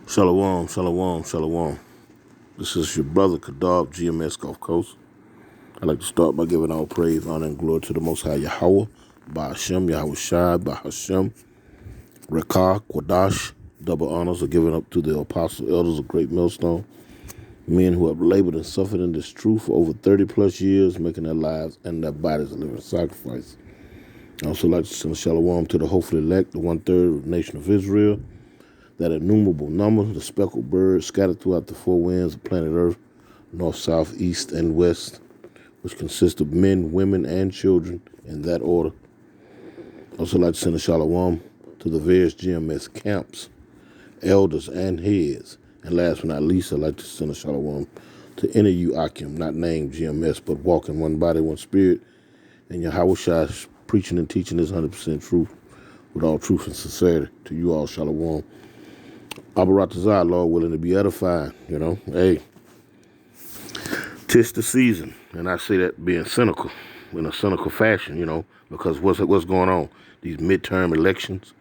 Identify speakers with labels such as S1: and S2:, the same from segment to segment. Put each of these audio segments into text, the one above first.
S1: Shalom, shalom, shalom. This is your brother Kadab, GMS Gulf Coast. I'd like to start by giving all praise, honor, and glory to the Most High Yahweh, by Hashem, Yahweh Shai, by Hashem, Rekah, Quadash. Double honors are given up to the apostle elders of Great Millstone, men who have labored and suffered in this truth for over 30 plus years, making their lives and their bodies a living sacrifice. I also like to send a shalom to the hopefully elect, the 1/3 of the nation of Israel, that innumerable number, the speckled birds scattered throughout the four winds of planet Earth, north, south, east, and west, which consist of men, women, and children in that order. I also like to send a shalom to the various GMS camps, elders, and heads. And last but not least, I'd like to send a shalom to any of you Akim, not named GMS, but walking one body, one spirit, and Yahweh Shai preaching and teaching this 100% truth with all truth and sincerity. To you all, shalom. Abaratazah, Lord willing to be edified, Hey, tis the season. And I say that being cynical, in a cynical fashion, because what's going on? These midterm elections.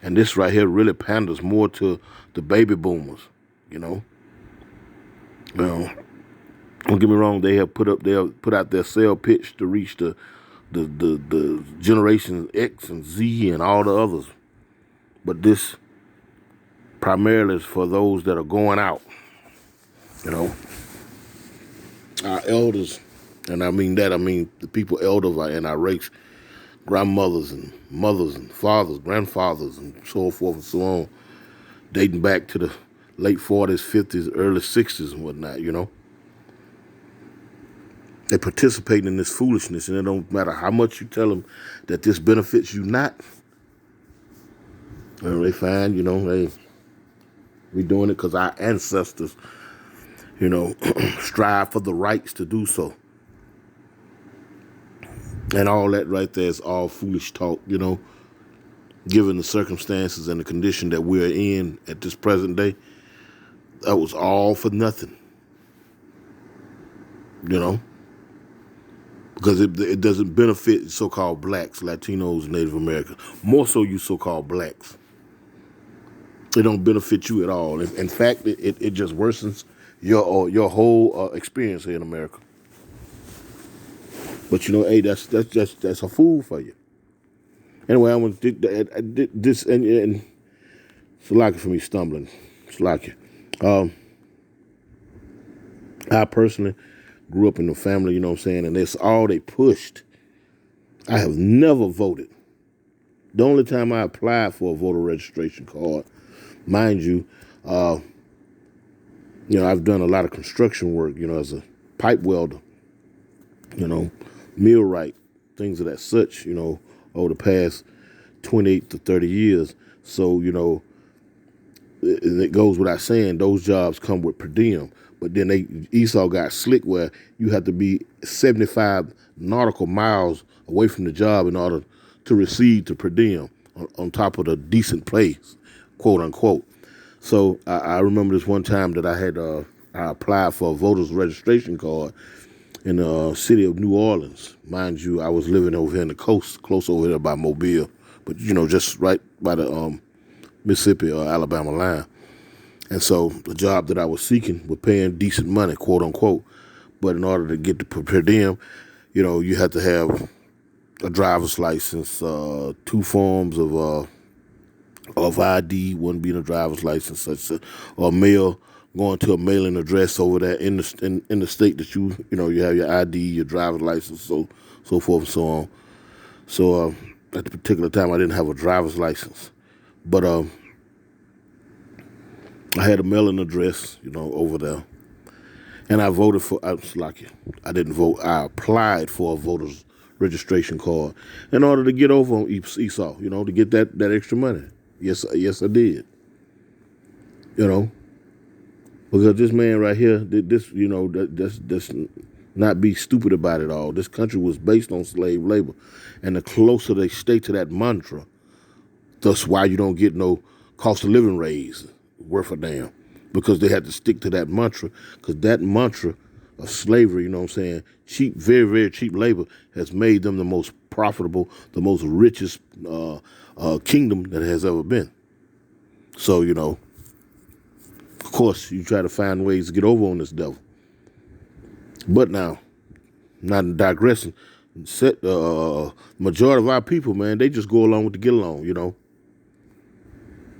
S1: And this right here really panders more to the baby boomers, Now, don't get me wrong, they have put out their sale pitch to reach the generation X and Z and all the others. But this primarily is for those that are going out, Our elders, and I mean the people elders in our race, grandmothers and mothers and fathers, grandfathers, and so forth and so on, dating back to the late 40s, 50s, early 60s and whatnot, They participate in this foolishness, and it don't matter how much you tell them that this benefits you not. They find, hey, we doing it because our ancestors, strive for the rights to do so. And all that right there is all foolish talk, given the circumstances and the condition that we're in at this present day. That was all for nothing, because it doesn't benefit so-called blacks, Latinos, Native Americans, more so you so-called blacks. It don't benefit you at all. In fact, it just worsens your whole experience here in America. But hey, that's a fool for you. Anyway, I want to this and it's lucky for me stumbling. It's lucky. I personally grew up in a family, and that's all they pushed. I have never voted. The only time I applied for a voter registration card, mind you, I've done a lot of construction work, as a pipe welder, millwright, things of that such, over the past 28 to 30 years. So, it goes without saying, those jobs come with per diem. But then Esau got slick where you have to be 75 nautical miles away from the job in order to receive the per diem on top of the decent place, quote unquote. So I remember this one time that I applied for a voter's registration card in the city of New Orleans. Mind you, I was living over here in the coast, close over here by Mobile, but just right by the Mississippi or Alabama line. And so the job that I was seeking was paying decent money, quote unquote. But in order to get the per diem, you had to have a driver's license, 2 forms of ID, one being a driver's license, such or mail, going to a mailing address over there in the state that you have your ID, your driver's license, so forth and so on. So at the particular time, I didn't have a driver's license, but I had a mailing address, over there, and I voted for. I was lucky. I didn't vote. I applied for a voter's registration card in order to get over on Esau, to get that extra money. Yes, I did. Because this man right here, that's not be stupid about it all. This country was based on slave labor, and the closer they stay to that mantra, that's why you don't get no cost of living raise worth a damn, because they had to stick to that mantra, because that mantra of slavery, cheap, very, very cheap labor has made them the most profitable, the most richest kingdom that has ever been. So, course, you try to find ways to get over on this devil. But now, not digressing, majority of our people, man, they just go along with the get along, you know.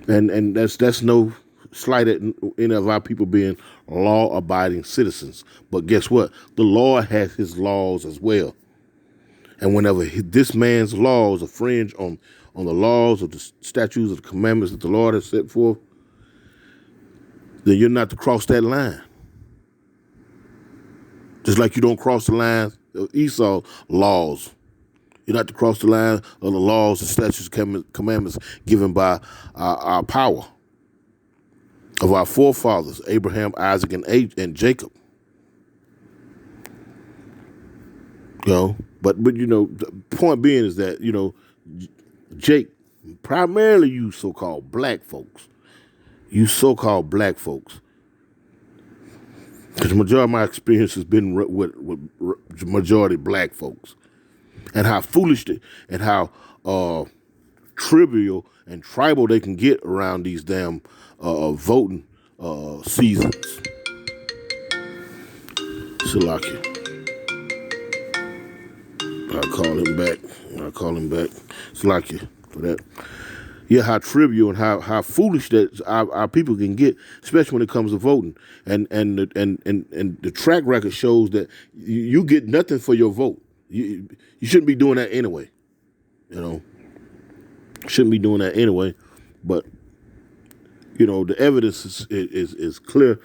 S1: And that's no slight at any of our people being law-abiding citizens. But guess what? The Lord has his laws as well. And whenever this man's laws infringe on the laws of the statutes of the commandments that the Lord has set forth, then you're not to cross that line. Just like you don't cross the line of Esau's laws. You're not to cross the line of the laws, the statutes, commandments given by our power of our forefathers, Abraham, Isaac, and Jacob. You know, but you know, the point being is that, you know, Jake, primarily you so-called black folks, because the majority of my experience has been with majority black folks, and how foolish and how trivial and tribal they can get around these damn voting seasons. Salaki. I'll call him back. Salaki for that. Yeah, how trivial and how foolish that our people can get, especially when it comes to voting. And the track record shows that you get nothing for your vote. You shouldn't be doing that anyway. You know, shouldn't be doing that anyway. But you know, the evidence is clear,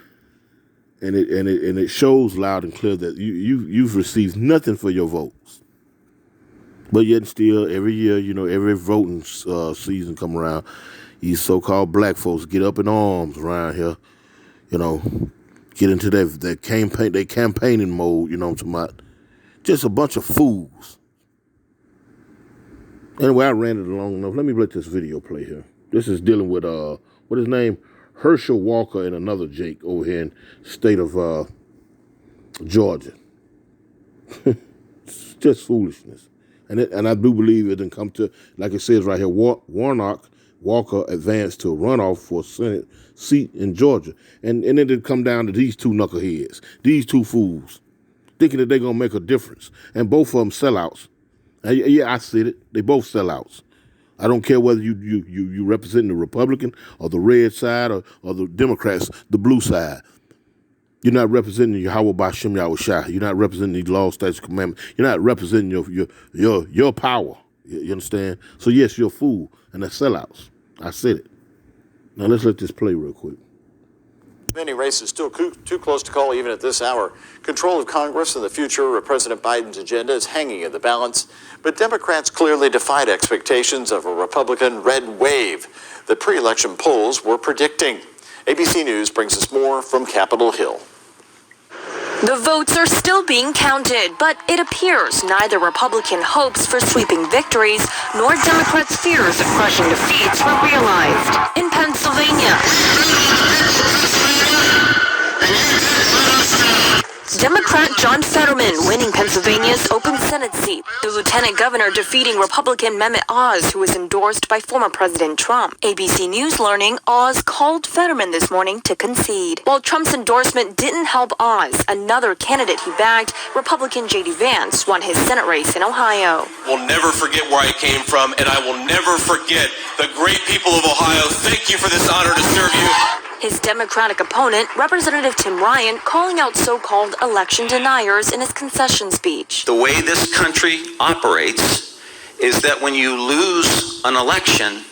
S1: and it shows loud and clear that you've received nothing for your votes. But yet still, every year, you know, every voting season come around, these so-called black folks get up in arms around here, you know, get into their campaigning mode, you know what I'm talking about. Just a bunch of fools. Anyway, I ran it long enough. Let me let this video play here. This is dealing with, what is his name? Herschel Walker and another Jake over here in the state of Georgia. It's just foolishness. And I do believe it didn't come to, like it says right here, Walker advanced to a runoff for a Senate seat in Georgia. And it did come down to these two knuckleheads, these two fools, thinking that they're going to make a difference. And both of them sellouts. Yeah, I said it. They both sellouts. I don't care whether you represent the Republican or the red side or the Democrats, the blue side. You're not representing Yahweh Ba'Shem Yahweh Shai. You're not representing the law, statutes, commandments. You're not representing your power. You understand? So yes, you're a fool, and they're sellouts. I said it. Now let's let this play real quick.
S2: Many races still too close to call even at this hour. Control of Congress and the future of President Biden's agenda is hanging in the balance, but Democrats clearly defied expectations of a Republican red wave that pre-election polls were predicting. ABC News brings us more from Capitol Hill.
S3: The votes are still being counted, but it appears neither Republican hopes for sweeping victories nor Democrats' fears of crushing defeats were realized. In Pennsylvania, Democrat John Fetterman winning Pennsylvania's open Senate seat, the lieutenant governor defeating Republican Mehmet Oz, who was endorsed by former President Trump. ABC News learning Oz called Fetterman this morning to concede. While Trump's endorsement didn't help Oz, another candidate he backed, Republican J.D. Vance, won his Senate race in Ohio.
S4: Will never forget where I came from, and I will never forget the great people of Ohio. Thank you for this honor to serve you.
S3: His Democratic opponent, Representative Tim Ryan, calling out so-called election deniers in his concession speech.
S5: The way this country operates is that when you lose an election,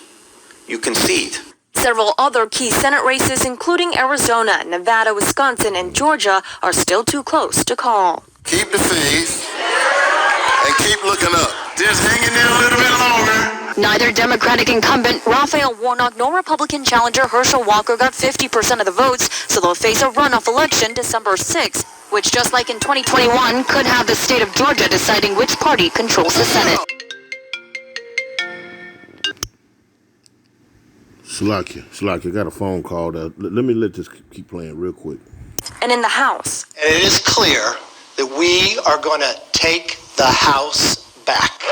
S5: you concede.
S3: Several other key Senate races, including Arizona, Nevada, Wisconsin, and Georgia, are still too close to call.
S6: Keep the faith and keep looking up. Just hang in there a little bit longer.
S3: Neither Democratic incumbent Raphael Warnock nor Republican challenger Herschel Walker got 50% of the votes, so they'll face a runoff election December 6th, which, just like in 2021, could have the state of Georgia deciding which party controls the Senate.
S1: Shalaki, I got a phone call. Let me let this keep playing real quick.
S3: And in the House.
S7: And it is clear that we are going to take the House back.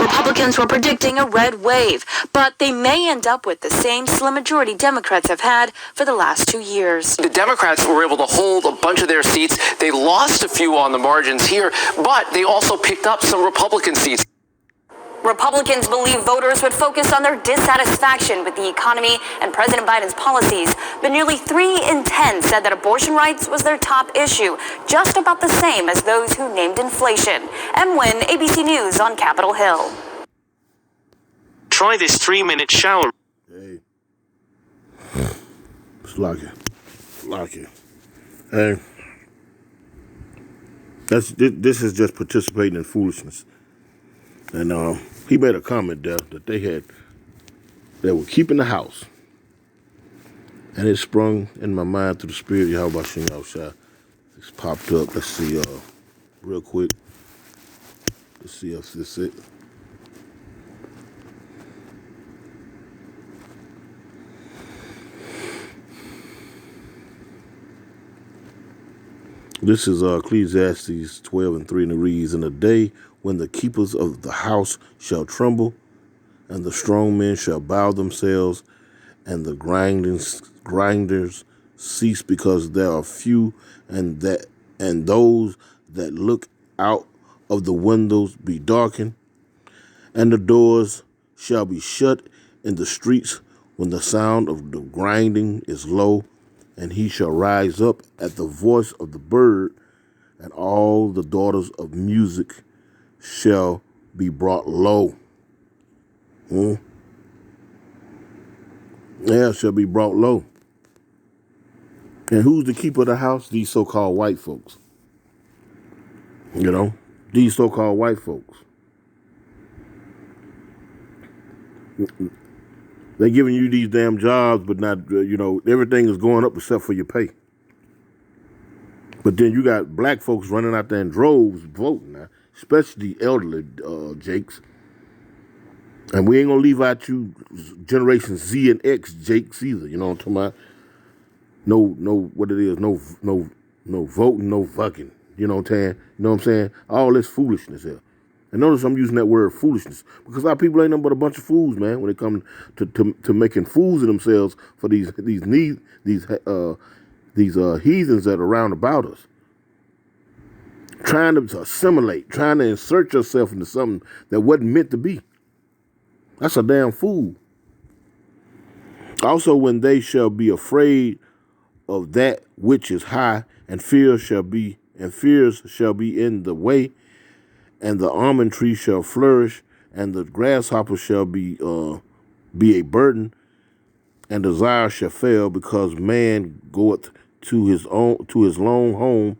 S3: Republicans were predicting a red wave, but they may end up with the same slim majority Democrats have had for the last 2 years.
S7: The Democrats were able to hold a bunch of their seats. They lost a few on the margins here, but they also picked up some Republican seats.
S3: Republicans believe voters would focus on their dissatisfaction with the economy and President Biden's policies, but nearly 3 in 10 said that abortion rights was their top issue, just about the same as those who named inflation. M. Wynn, ABC News on Capitol Hill.
S8: Try this 3-minute shower.
S1: Hey. It's like it. Hey. This is just participating in foolishness. And he made a comment there that they were keeping the house. And it sprung in my mind through the spirit of Yahweh Shem Yahushua. It's popped up. Let's see, real quick. Let's see if this is it. This is Ecclesiastes 12:3, and it reads, "In the day when the keepers of the house shall tremble, and the strong men shall bow themselves, and the grinders cease, because there are few, and those that look out of the windows be darkened, and the doors shall be shut in the streets when the sound of the grinding is low, and he shall rise up at the voice of the bird, and all the daughters of music shall be brought low." Yeah, shall be brought low. And who's the keeper of the house? These so-called white folks. You know, these so-called white folks. They're giving you these damn jobs, but not, everything is going up except for your pay. But then you got black folks running out there in droves voting now, especially elderly Jakes. And we ain't gonna leave out you Generation Z and X Jakes either. You know what I'm talking about? No, what it is, no voting, no fucking. You know what I'm saying? All this foolishness here. And notice I'm using that word foolishness because our people ain't nothing but a bunch of fools, man. When it comes to making fools of themselves for these heathens that are around about us, trying to assimilate, trying to insert yourself into something that wasn't meant to be. That's a damn fool. Also, when they shall be afraid of that which is high, and fears shall be in the way, and the almond tree shall flourish, and the grasshopper shall be a burden, and desire shall fail, because man goeth to his lone home,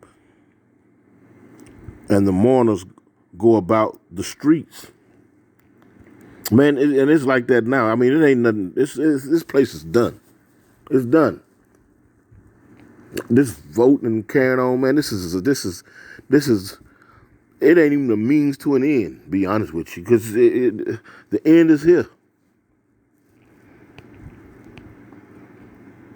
S1: and the mourners go about the streets. Man, and it's like that now. I mean, it ain't nothing. This place is done. It's done. This voting and carrying on, man. This is. It ain't even a means to an end. Be honest with you, because the end is here.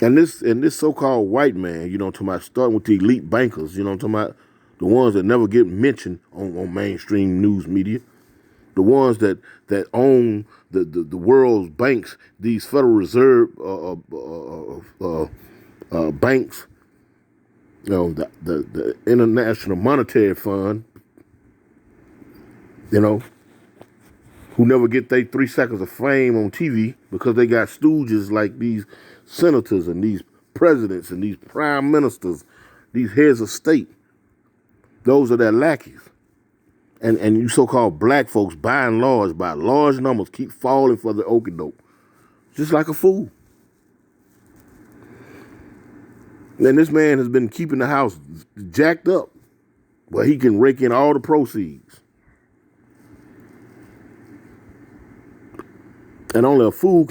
S1: And this so-called white man, talking about, starting with the elite bankers, talking about the ones that never get mentioned on mainstream news media, the ones that own the world's banks, these Federal Reserve banks, the International Monetary Fund, who never get their 3 seconds of fame on TV because they got stooges like these senators and these presidents and these prime ministers, these heads of state. Those are their lackeys. And you so-called black folks, by and large, by large numbers, keep falling for the okie-doke. Just like a fool. And this man has been keeping the house jacked up where he can rake in all the proceeds. And only a fool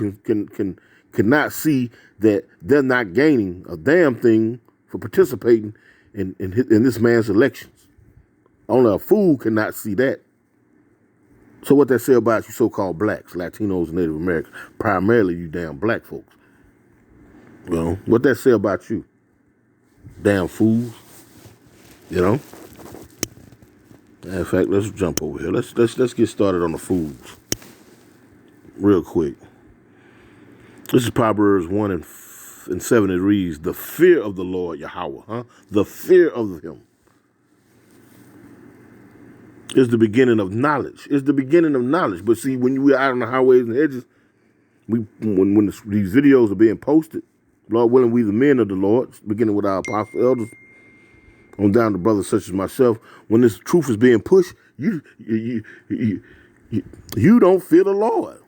S1: cannot see that they're not gaining a damn thing for participating in this man's elections. Only a fool cannot see that. So what that say about you so-called blacks, Latinos, and Native Americans, primarily you damn black folks? What that say about you? Damn fools. In fact, let's jump over here. Let's get started on the foods real quick. This is Proverbs 1:7. It reads, "The fear of the Lord Yahweh, the fear of Him, is the beginning of knowledge." It's the beginning of knowledge. But see, when we're out on the highways and hedges, when these videos are being posted, Lord willing, we the men of the Lord, beginning with our apostle elders, on down to brothers such as myself, when this truth is being pushed, you don't fear the Lord.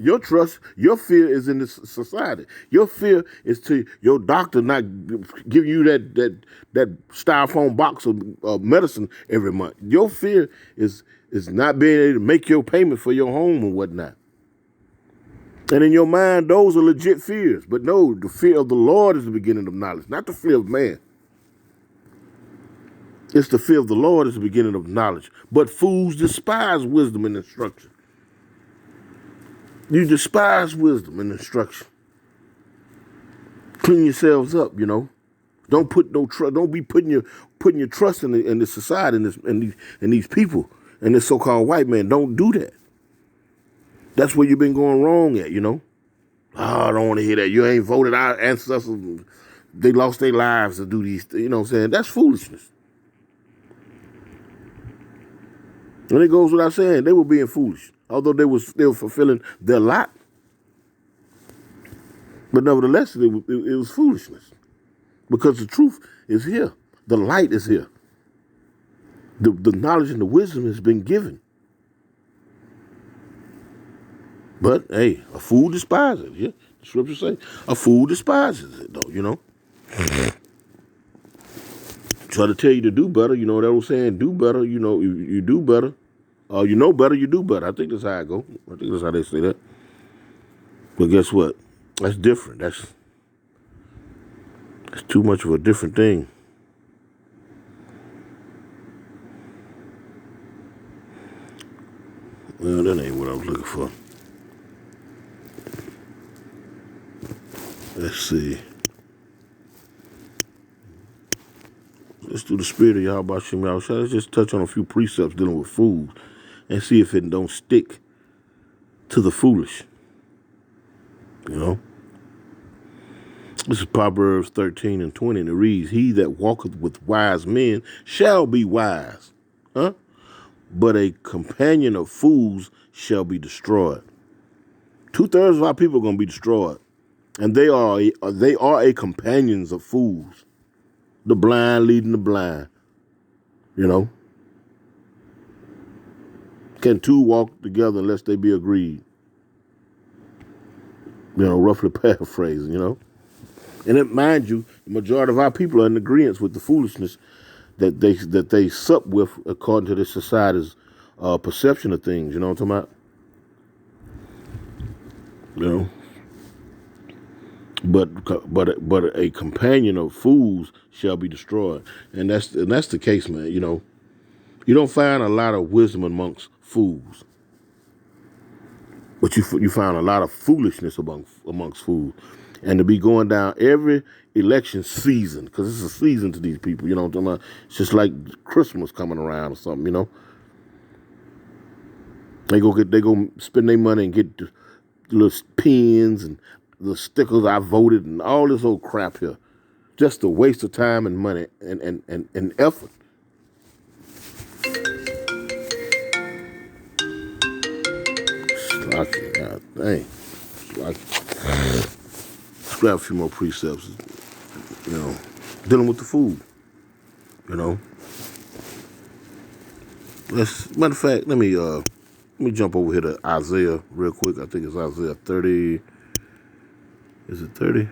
S1: Your trust, your fear is in this society. Your fear is to your doctor not give you that styrofoam box of medicine every month. Your fear is not being able to make your payment for your home and whatnot. And in your mind, those are legit fears. But no, the fear of the Lord is the beginning of knowledge, not the fear of man. It's the fear of the Lord is the beginning of knowledge. But fools despise wisdom and instruction. You despise wisdom and instruction. Clean yourselves up, Don't put no trust. Don't be putting your trust in this society and these people and this so-called white man. Don't do that. That's where you've been going wrong at, Oh, I don't want to hear that. You ain't voted our ancestors. They lost their lives to do these. You know what I'm saying? That's foolishness. And it goes without saying, they were being foolish, although they were fulfilling their lot. But nevertheless, it was foolishness, because the truth is here. The light is here. The knowledge and the wisdom has been given. But, hey, a fool despises it. Yeah, the scripture say a fool despises it, though, Try to tell you to do better, that was saying do better, you do better. You know better, you do better. I think that's how I go. I think that's how they say that. But guess what? That's different. That's too much of a different thing. Well, that ain't what I was looking for. Let's see. Let's do the spirit of Yahweh Shem Yahweh. Let's just touch on a few precepts dealing with food and see if it don't stick to the foolish. This is Proverbs 13:20, and it reads, "He that walketh with wise men shall be wise, but a companion of fools shall be destroyed." 2/3 of our people are going to be destroyed, and they are a companions of fools. The blind leading the blind, Can two walk together unless they be agreed? Roughly paraphrasing, And mind you, the majority of our people are in agreement with the foolishness that they sup with according to this society's perception of things. You know what I'm talking about? But a companion of fools shall be destroyed, and that's the case, man. You don't find a lot of wisdom amongst fools, but you find a lot of foolishness amongst fools, and to be going down every election season, because it's a season to these people. You know what I'm talking about? It's just like Christmas coming around or something. They go spend their money and get the little pins and the stickers, I voted, and all this old crap here. Just a waste of time and money and effort. Slocky, God dang. Slocky. Let's grab a few more precepts, dealing with the food, Matter of fact, let me jump over here to Isaiah real quick. I think it's Isaiah 30. Is it 30?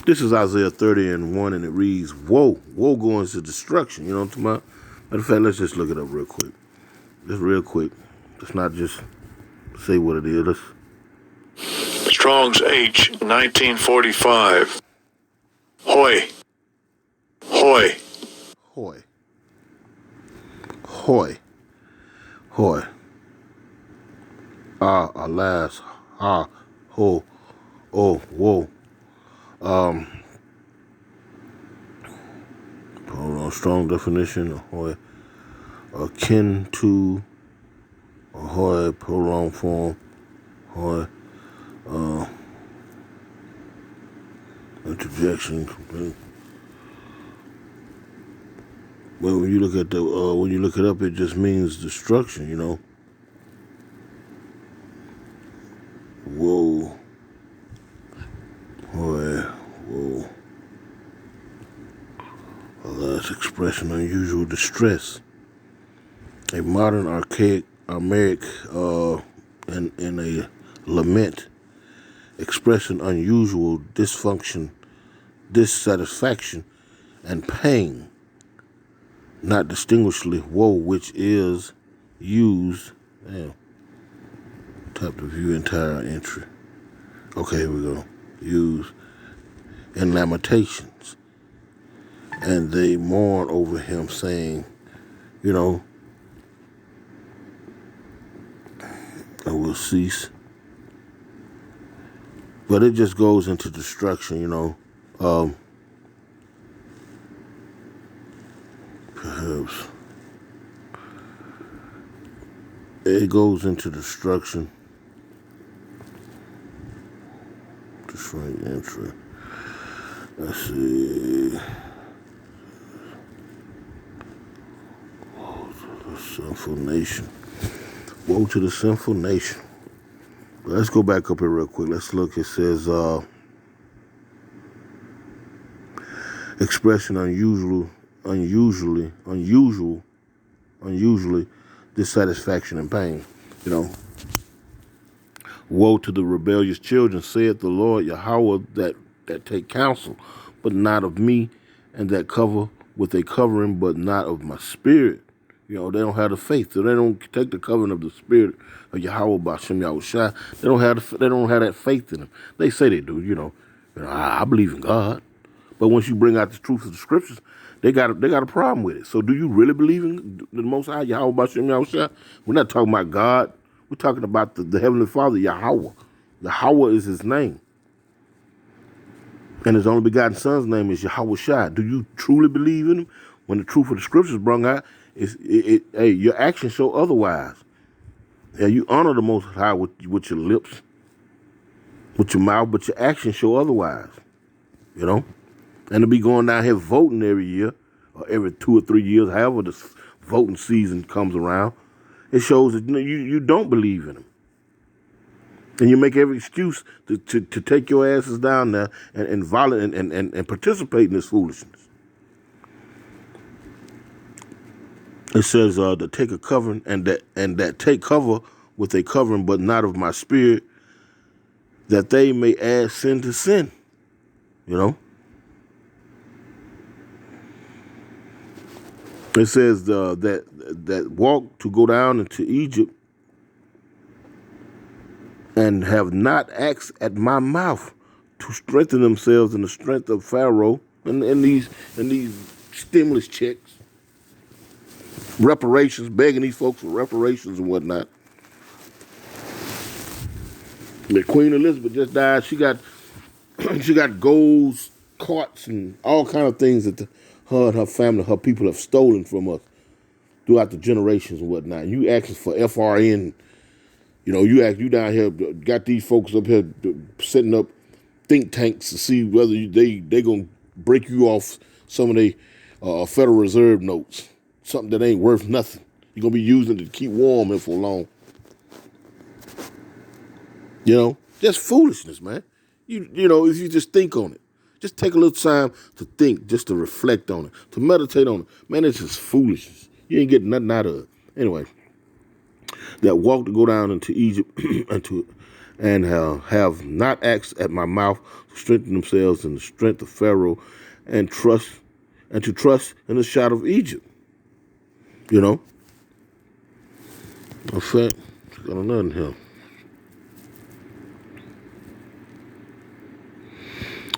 S1: This is Isaiah 30:1, and it reads, "Woe, woe going to destruction." You know what I'm talking about? Matter of fact, let's just look it up real quick. Just real quick. Let's not just say what it is.
S9: Strong's H 1945. Hoy. Hoy.
S1: Hoy. Hoy. Hoy. Alas. Ho. Oh, whoa. Hold on, strong definition. Ahoy, akin to, ahoy, prolonged form, ahoy, interjection. Well, when you look at the when you look it up, it just means destruction. You know. Whoa. Boy, whoa. A last expression, unusual distress. A modern archaic, in a lament, expressing unusual dysfunction, dissatisfaction, and pain, not distinguishably woe, which is used. Damn. Tap to view entire entry. Okay, here we go. Used in Lamentations. And they mourn over him, saying, you know, it will cease. But it just goes into destruction, you know. Perhaps. It goes into destruction. Destroy entry. Let's see. Woe to the sinful nation. Woe to the sinful nation. Let's go back up here real quick. Let's look. It says, expression unusually dissatisfaction and pain. You know. Woe to the rebellious children, saith the Lord Yahweh, that take counsel, but not of me, and that cover with a covering, but not of my spirit. You know, they don't have the faith. So they don't take the covering of the spirit of Yahweh B'Shem Yahushua. They don't have that faith in them. They say they do, you know, I believe in God. But once you bring out the truth of the scriptures, they got a problem with it. So do you really believe in the Most High, Yahweh B'Shem Yahushua? We're not talking about God. We're talking about the Heavenly Father, Yahweh. Yahweh is his name. And his only begotten son's name is Yahweh Shai. Do you truly believe in him? When the truth of the scriptures brought out, hey, your actions show otherwise. Yeah, you honor the Most High with your lips, with your mouth, but your actions show otherwise. You know? And to be going down here voting every year, or every 2 or 3 years, however the voting season comes around, it shows that you don't believe in him. And you make every excuse to take your asses down there and participate in this foolishness. It says to take a covering and that take cover with a covering, but not of my spirit, that they may add sin to sin. You know? It says that walk to go down into Egypt and have not asked at my mouth to strengthen themselves in the strength of Pharaoh and these stimulus checks, reparations, begging these folks for reparations and whatnot. The Queen Elizabeth just died. She got golds, carts, and all kind of things that her and her family, her people have stolen from us throughout the generations and whatnot. You asking for FRN, you know, you down here got these folks up here setting up think tanks to see whether they gonna break you off some of the Federal Reserve notes, something that ain't worth nothing. You're gonna be using it to keep warm here for long. You know, just foolishness, man. You know, if you just think on it. Just take a little time to think, just to reflect on it, to meditate on it. Man, it's just foolishness. You ain't getting nothing out of it. Anyway, that walk to go down into Egypt and have not asked at my mouth to strengthen themselves in the strength of Pharaoh and to trust in the shadow of Egypt. You know? In fact, got another here.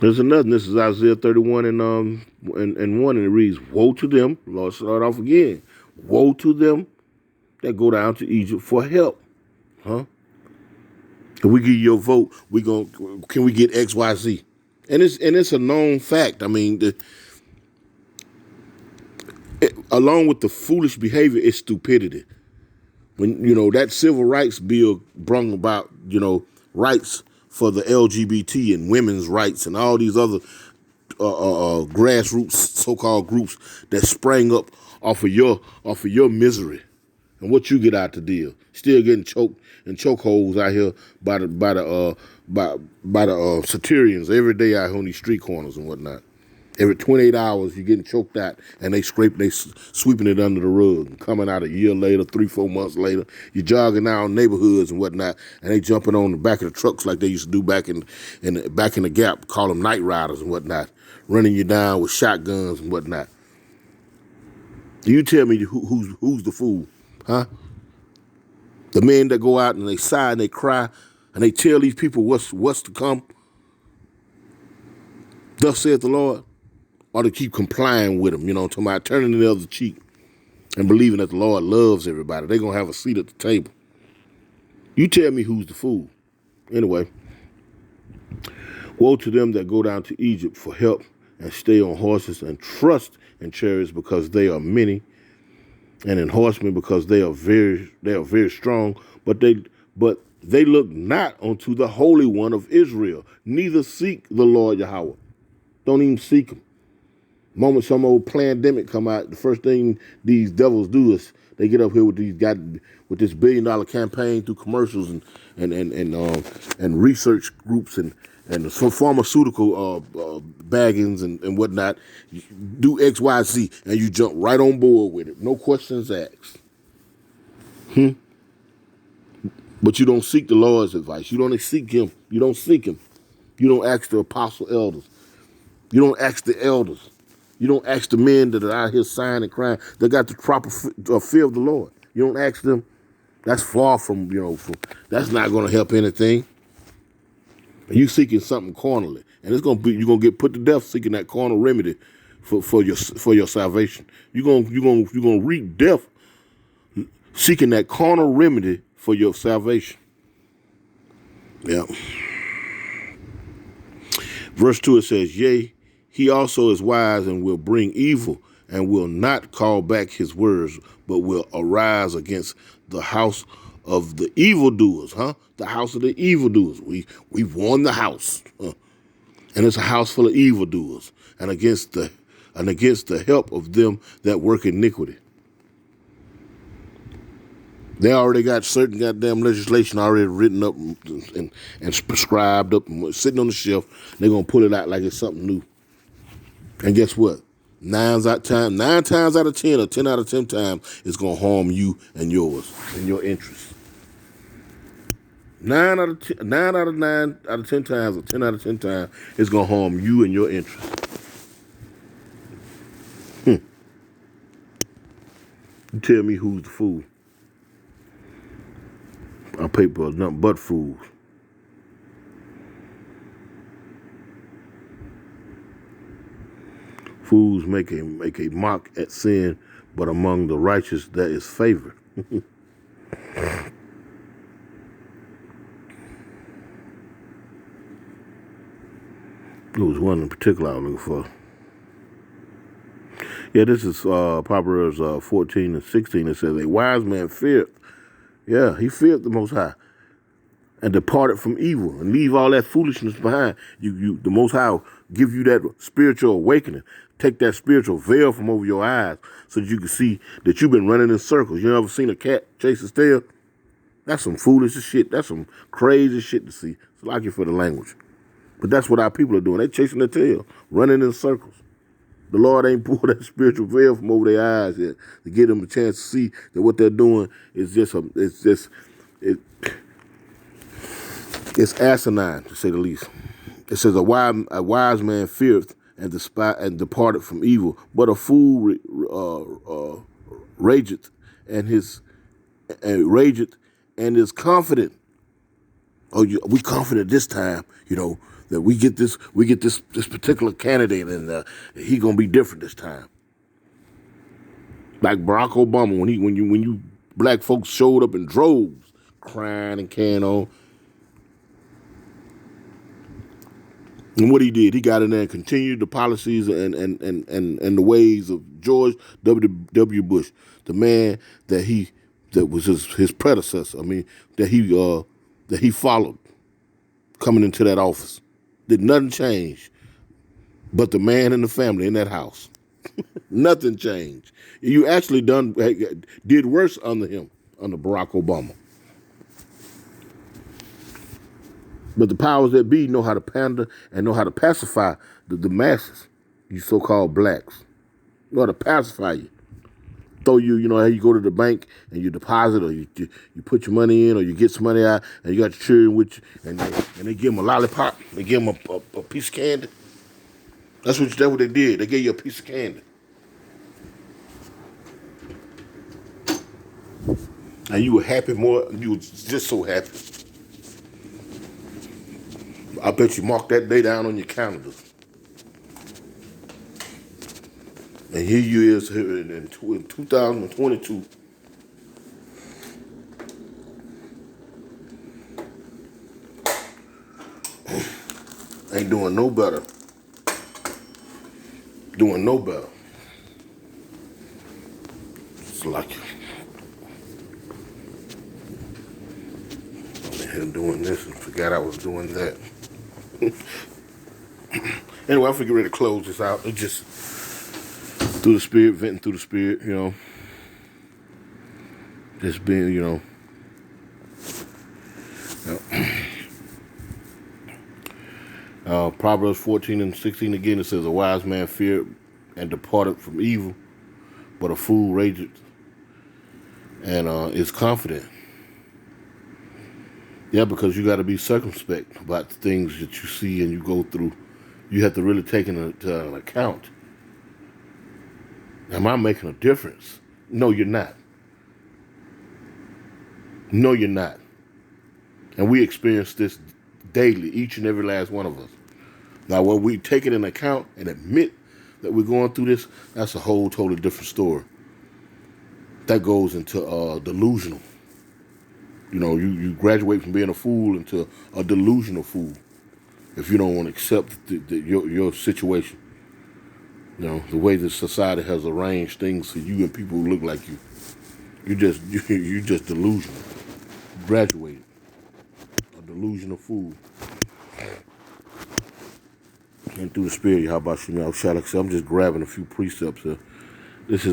S1: There's another. This is Isaiah 31 and 1, and it reads, "Woe to them." Lord, start off again. Woe to them that go down to Egypt for help. Huh? If we give you your vote, can we get X, Y, Z? And it's a known fact. I mean, along with the foolish behavior is stupidity. When, that civil rights bill brought about, rights for the LGBT and women's rights and all these other grassroots so-called groups that sprang up off of your misery. And what you get out the deal? Still getting choked and chokeholds out here by the Satirians every day out here on these street corners and whatnot. Every 28 hours, you're getting choked out, and they sweeping it under the rug. And coming out a year later, 3-4 months later, you're jogging down neighborhoods and whatnot, and they jumping on the back of the trucks like they used to do back in the Gap, call them night riders and whatnot, running you down with shotguns and whatnot. You tell me who's the fool, huh? The men that go out and they sigh and they cry and they tell these people what's to come. Thus saith the Lord. Or to keep complying with them, talking about turning the other cheek and believing that the Lord loves everybody. They're going to have a seat at the table. You tell me who's the fool. Anyway, woe to them that go down to Egypt for help and stay on horses and trust in chariots because they are many, and in horsemen because they are very strong, but they look not unto the Holy One of Israel, neither seek the Lord Yahweh. Don't even seek him. The moment some old pandemic come out, the first thing these devils do is they get up here with this $1 billion campaign through commercials and research groups and some pharmaceutical baggings and whatnot. Do X, Y, Z, and you jump right on board with it. No questions asked. But you don't seek the Lord's advice. You don't seek him. You don't seek him. You don't ask the apostle elders. You don't ask the elders. You don't ask the men that are out here sighing and crying. They got the proper fear of the Lord. You don't ask them. That's far from, that's not going to help anything. And you seeking something carnally, and you're going to get put to death seeking that carnal remedy for your salvation. You're going to reap death seeking that carnal remedy for your salvation. Yeah. Verse 2, it says, yea, he also is wise and will bring evil and will not call back his words, but will arise against the house of the evildoers, The house of the evildoers. We've won the house. And it's a house full of evildoers and against the help of them that work iniquity. They already got certain goddamn legislation already written up and prescribed up and sitting on the shelf. They're going to pull it out like it's something new. And guess what? 9 times out of 10 or 10 out of 10 times, it's going to harm you and yours and your interests. 9 out of 10 times or 10 out of 10 times, it's going to harm you and your interests. You tell me who's the fool. Our people are nothing but fools. Fools make a mock at sin, but among the righteous there is favor. There was one in particular I was looking for. Yeah, this is Proverbs 14 and 16. It says, a wise man feareth. Yeah, he feared the Most High and departed from evil and leave all that foolishness behind. The Most High will give you that spiritual awakening. Take that spiritual veil from over your eyes so that you can see that you've been running in circles. You ever seen a cat chase its tail? That's some foolish shit. That's some crazy shit to see. It's like it for the language. But that's what our people are doing. They're chasing their tail, running in circles. The Lord ain't pulled that spiritual veil from over their eyes yet to give them a chance to see that what they're doing is it's asinine, to say the least. It says, a wise man feareth and departed from evil, but a fool rageth and is confident. Oh, we confident this time, that we get this particular candidate and he gonna be different this time. Like Barack Obama, when you black folks showed up in droves, crying and carrying on. And what he did, he got in there and continued the policies and the ways of George W. Bush, the man that was his predecessor. I mean, that he followed coming into that office. Did nothing change but the man and the family in that house. Nothing changed. You actually did worse under him, under Barack Obama. But the powers that be know how to pander and know how to pacify the masses, you so-called blacks. Know how to pacify you. Throw you, you know, how you go to the bank and you deposit or you put your money in or you get some money out and you got your children with you and they give them a lollipop. They give them a piece of candy. That's what they did. They gave you a piece of candy. And you were happy more, you were just so happy. I bet you mark that day down on your calendars. And here you is here in 2022. Ain't doing no better. Doing no better. It's like I'm in here doing this and forgot I was doing that. Anyway, I'm getting ready to close this out. It's just through the spirit, venting through the spirit, you know. Just being, you know. Proverbs 14 and 16 again, it says, a wise man feared and departed from evil, but a fool rageth and is confident. Yeah, because you got to be circumspect about the things that you see and you go through. You have to really take into account. Am I making a difference? No, you're not. No, you're not. And we experience this daily, each and every last one of us. Now, when we take it into account and admit that we're going through this, that's a whole totally different story. That goes into delusional. You know, you graduate from being a fool into a delusional fool if you don't want to accept your situation. You know, the way that society has arranged things for you and people who look like you. You just delusional. Graduated. A delusional fool. And through the spirit, how about you? I'm just grabbing a few precepts here. This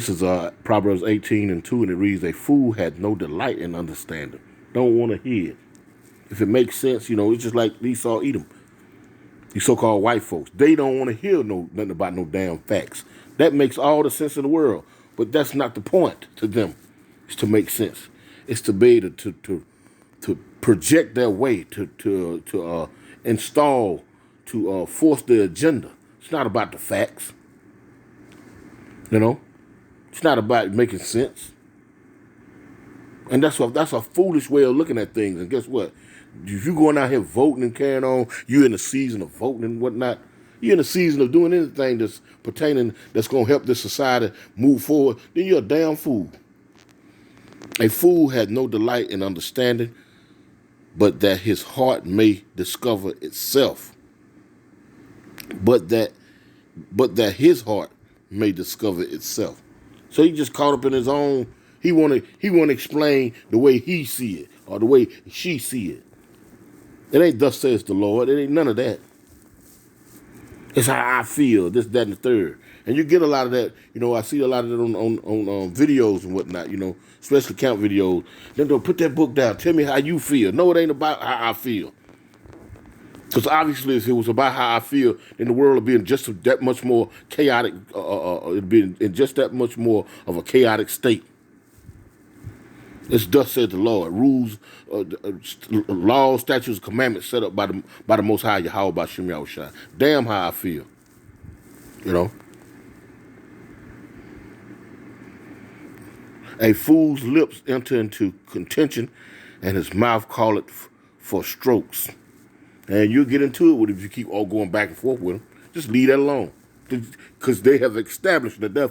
S1: is Proverbs 18 and 2, and it reads, a fool had no delight in understanding. Don't want to hear it. If it makes sense, you know, it's just like Esau, Edom. These so-called white folks. They don't want to hear nothing about no damn facts. That makes all the sense in the world. But that's not the point to them. It's to make sense. It's to be able to project their way, to install, to force their agenda. It's not about the facts. You know? It's not about making sense. And that's a foolish way of looking at things. And guess what? If you're going out here voting and carrying on, you're in the season of voting and whatnot. You're in the season of doing anything that's going to help this society move forward, then you're a damn fool. A fool had no delight in understanding, but that his heart may discover itself. But that his heart may discover itself. So he just caught up in his own. He want to explain the way he see it or the way she see it. It ain't thus says the Lord. It ain't none of that. It's how I feel, this, that, and the third. And you get a lot of that. You know, I see a lot of that on videos and whatnot. You know, special account videos. Then they'll put that book down. Tell me how you feel. No, it ain't about how I feel. Because obviously, if it was about how I feel, then the world would be in just that much more chaotic. It'd be in just that much more of a chaotic state. It's thus said the Lord. Rules, laws, statutes, commandments set up by the Most High Yahweh Ba'Shem Yahushua. Damn how I feel. You know. A fool's lips enter into contention, and his mouth calleth for strokes. And you'll get into it with it if you keep all going back and forth with them. Just leave that alone. Because they have established that they're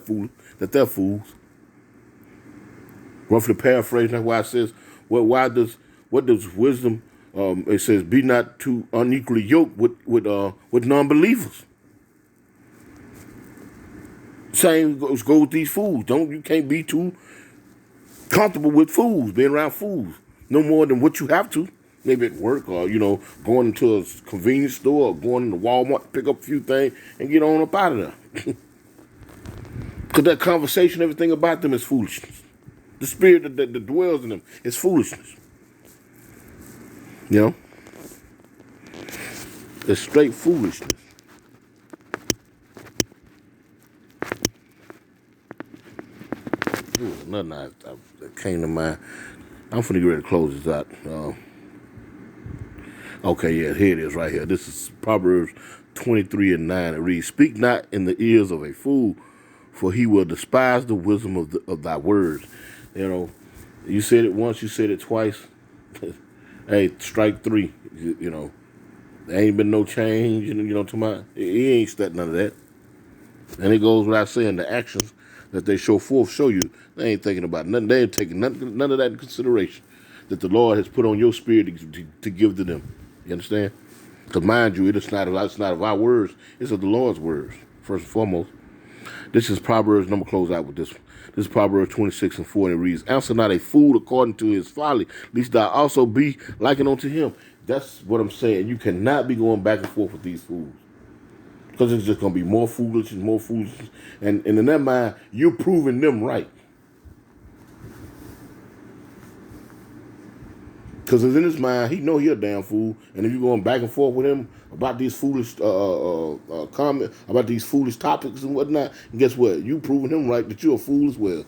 S1: fools. Roughly paraphrasing, that's why it says, what does wisdom It says, "Be not too unequally yoked with non-believers." Same goes with these fools. You can't be too comfortable with fools, being around fools, no more than what you have to. Maybe at work, or going into a convenience store, or going into Walmart to pick up a few things and get on up out of there. Because that conversation, everything about them is foolishness. The spirit that dwells in them is foolishness. It's straight foolishness. Ooh, nothing that came to mind. I'm finna get ready to close this out. Okay, yeah, here it is right here. This is Proverbs 23:9. It reads, "Speak not in the ears of a fool, for he will despise the wisdom of thy words." You said it once, you said it twice. Hey, strike three. There ain't been no change. To my, he ain't studying none of that. And it goes without saying, the actions that they show forth show you they ain't thinking about nothing. They ain't taking none of that in consideration that the Lord has put on your spirit to give to them. You understand? Because mind you, it's not of our words. It's of the Lord's words, first and foremost. This is Proverbs, and I'm going to close out with this one. This is Proverbs 26:4, and it reads, "Answer not a fool according to his folly, lest thou also be likened unto him." That's what I'm saying. You cannot be going back and forth with these fools. Because it's just going to be more foolish and more foolish. And in their mind, you're proving them right. Because in his mind, he know he a damn fool. And if you're going back and forth with him about these foolish comments, about these foolish topics and whatnot, and guess what? You proving him right that you're a fool as well.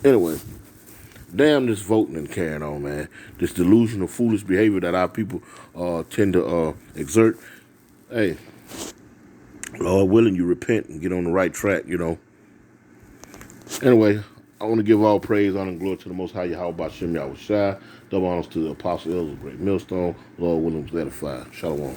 S1: Anyway, damn this voting and carrying on, man. This delusional, foolish behavior that our people tend to exert. Hey, Lord willing, you repent and get on the right track, Anyway, I want to give all praise, honor, and glory to the Most High Yahweh Ba'Shem Yahweh Shai. Double honors to the Apostle Elders, Great Millstone. Lord willing, was edified. Shalom.